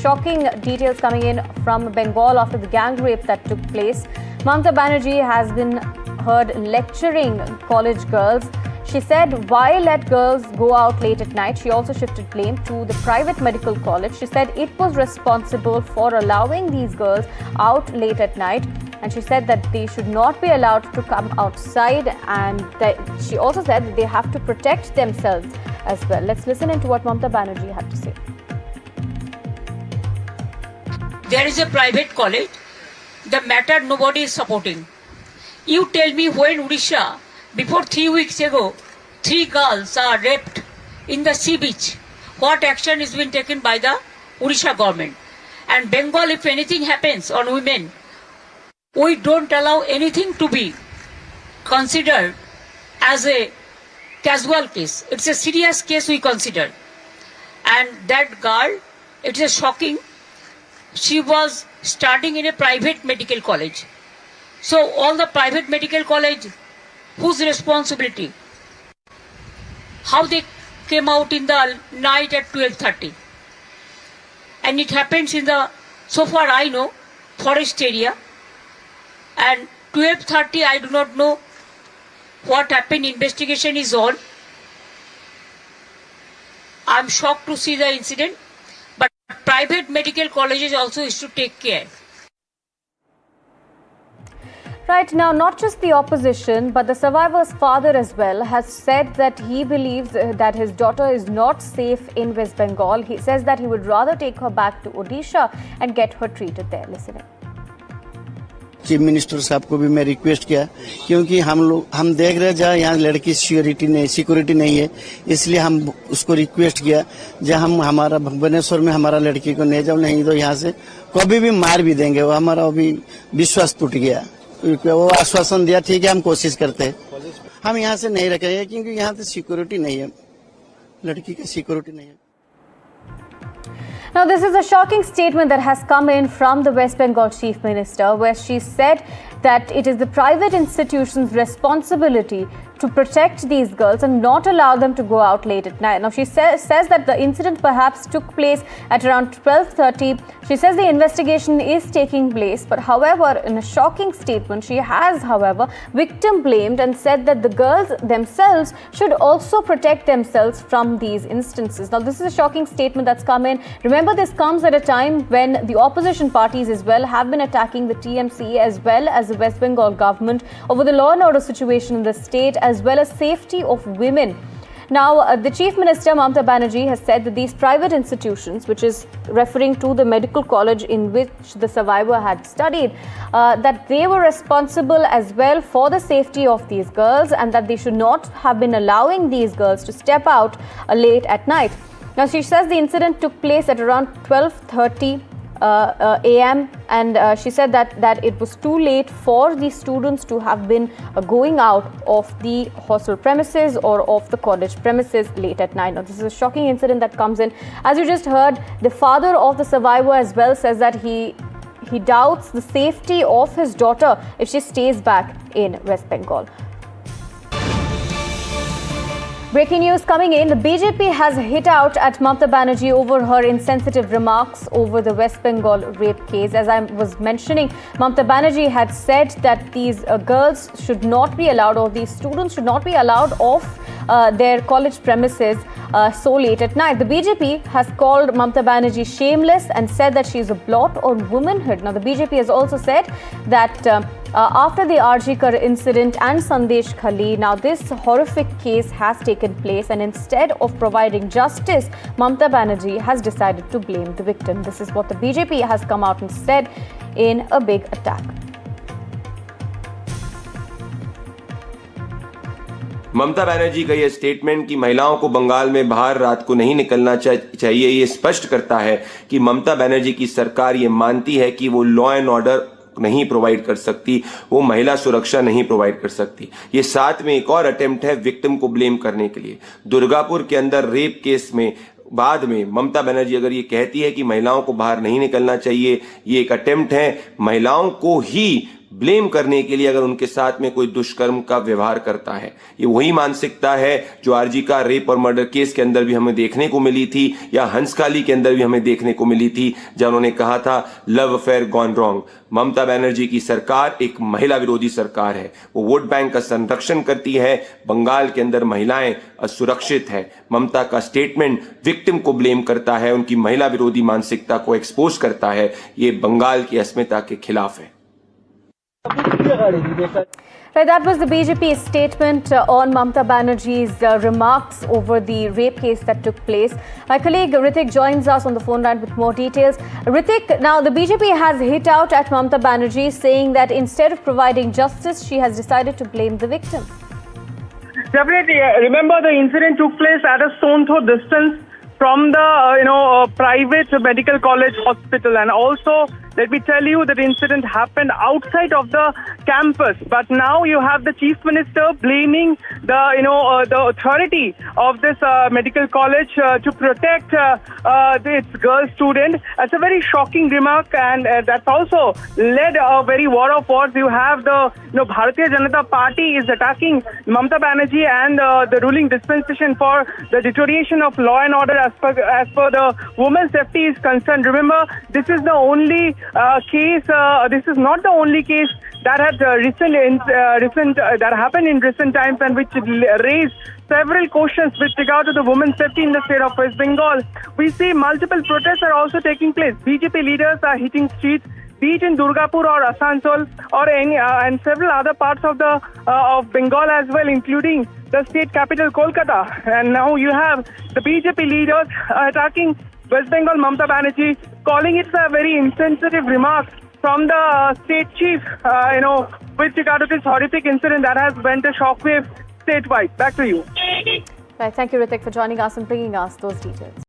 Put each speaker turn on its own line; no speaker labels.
Shocking details coming in from Bengal after the gang rape that took place. Mamata Banerjee has been heard lecturing college girls. She said, why let girls go out late at night? She also shifted blame to the private medical college. She said it was responsible for allowing these girls out late at night. And she said that they should not be allowed to come outside. And she also said that they have to protect themselves as well. Let's listen into what Mamata Banerjee had to say.
There is a private college. The matter nobody is supporting. You tell me when Odisha, before 3 weeks ago, 3 girls are raped in the sea beach. What action is being taken by the Odisha government? And Bengal, if anything happens on women, we don't allow anything to be considered as a casual case. It's a serious case we consider. And that girl, it is shocking. She was studying in a private medical college. So all the private medical college, whose responsibility? How they came out in the night at 12:30. And it happens in the, so far I know, forest area. And 12:30, I do not know what happened. Investigation is on. I'm shocked to see the incident. But private medical colleges also is to take care.
Right now, not just the opposition, but the survivor's father as well has said that he believes that his daughter is not safe in West Bengal. He says that he would rather take her back to Odisha and get her treated there. Listen in.
Chief minister साहब को भी मैं request किया, क्योंकि हम देख रहे जहाँ यहाँ लड़की सिक्योरिटी नहीं है, इसलिए हम उसको रिक्वेस्ट किया जहाँ हम हमारा भुवनेश्वर में हमारा लड़की को ले जाओ, नहीं तो यहाँ से कभी भी मार भी देंगे। वो हमारा अभी विश्वास टूट गया। वो आश्वासन दिया, ठीक है हम कोशिश करते हैं, हम यहाँ से नहीं रखेंगे क्योंकि यहाँ से सिक्योरिटी नहीं है, लड़की की सिक्योरिटी नहीं है।
Now, this is a shocking statement that has come in from the West Bengal Chief Minister, where she said that it is the private institution's responsibility to protect these girls and not allow them to go out late at night. Now, she says that the incident perhaps took place at around 12:30. She says the investigation is taking place, but however, in a shocking statement, she has, however, victim blamed and said that the girls themselves should also protect themselves from these instances. Now, this is a shocking statement that's come in. Remember, this comes at a time when the opposition parties as well have been attacking the TMC as well as the West Bengal government over the law and order situation in the state, as well as safety of women. Now, the Chief Minister, Mamata Banerjee, has said that these private institutions, which is referring to the medical college in which the survivor had studied, that they were responsible as well for the safety of these girls and that they should not have been allowing these girls to step out late at night. Now, she says the incident took place at around 12:30 a.m. and she said that it was too late for the students to have been going out of the hostel premises or of the college premises late at night. Now, this is a shocking incident that comes in. As you just heard, the father of the survivor as well says that he doubts the safety of his daughter if she stays back in West Bengal. Breaking news coming in, the BJP has hit out at Mamata Banerjee over her insensitive remarks over the West Bengal rape case. As I was mentioning, Mamata Banerjee had said that these girls should not be allowed, or these students should not be allowed off their college premises so late at night. The BJP has called Mamata Banerjee shameless and said that she is a blot on womanhood. Now, the BJP has also said that after the RG Kar incident and Sandesh Khali, now this horrific case has taken place, and instead of providing justice, Mamata Banerjee has decided to blame the victim. This is what the BJP has come out and said in a big attack.
Mamata Banerjee का यह statement कि महिलाओं को बंगाल में बाहर रात को नहीं निकलना चाहिए, ये स्पष्ट करता है कि ममता बनर्जी की सरकार ये मानती है कि वो लॉ एंड ऑर्डर नहीं प्रोवाइड कर सकती, वो महिला सुरक्षा नहीं प्रोवाइड कर सकती। ये साथ में एक और अटेम्प्ट है विक्टिम को ब्लेम करने के लिए। दुर्गापुर के अंदर रेप केस में बाद में ममता बनर्जी अगर ये कहती है कि महिलाओं को बाहर नहीं निकलना चाहिए, ये एक अटेम्प्ट है महिलाओं को ही ब्लेम करने के लिए अगर उनके साथ में कोई दुष्कर्म का व्यवहार करता है। ये वही मानसिकता है जो आरजी का रेप और मर्डर केस के अंदर भी हमें देखने को मिली थी, या हंसकाली के अंदर भी हमें देखने को मिली थी, जहां उन्होंने कहा था love affair gone wrong. Mamata Banerjee की सरकार एक महिला विरोधी सरकार है। वो वोट बैंक का संरक्षण करती है। बंगाल के अंदर महिलाएं असुरक्षित है। ममता का स्टेटमेंट विक्टिम को ब्लेम करता है, उनकी महिला विरोधी मानसिकता को एक्सपोज करता है। ये बंगाल की अस्मिता के खिलाफ है।
Right, that was the BJP statement on Mamata Banerjee's remarks over the rape case that took place. My colleague Ritik joins us on the phone line with more details. Ritik, now the BJP has hit out at Mamata Banerjee, saying that instead of providing justice, she has decided to blame the victim.
Definitely. Remember, the incident took place at a stone throw distance from the private medical college hospital, and also let me tell you that the incident happened outside of the campus. But now you have the chief minister blaming the the authority of this medical college to protect its girl student. That's a very shocking remark, and that's also led a very war of words. You have the Bharatiya Janata Party is attacking Mamata Banerjee and the ruling dispensation for the deterioration of law and order as per the women's safety is concerned. Remember, this is the only case. This is not the only case that had that happened in recent times, and which raised several questions with regard to the women's safety in the state of West Bengal. We see multiple protests are also taking place. BJP leaders are hitting streets, be it in Durgapur or Asansol or any and several other parts of the of Bengal as well, including the state capital Kolkata. And now you have the BJP leaders attacking West Bengal Mamata Banerjee, calling it a very insensitive remark from the state chief, with regard to this horrific incident that has went a shockwave statewide. Back to you.
Right, thank you, Ritik, for joining us and bringing us those details.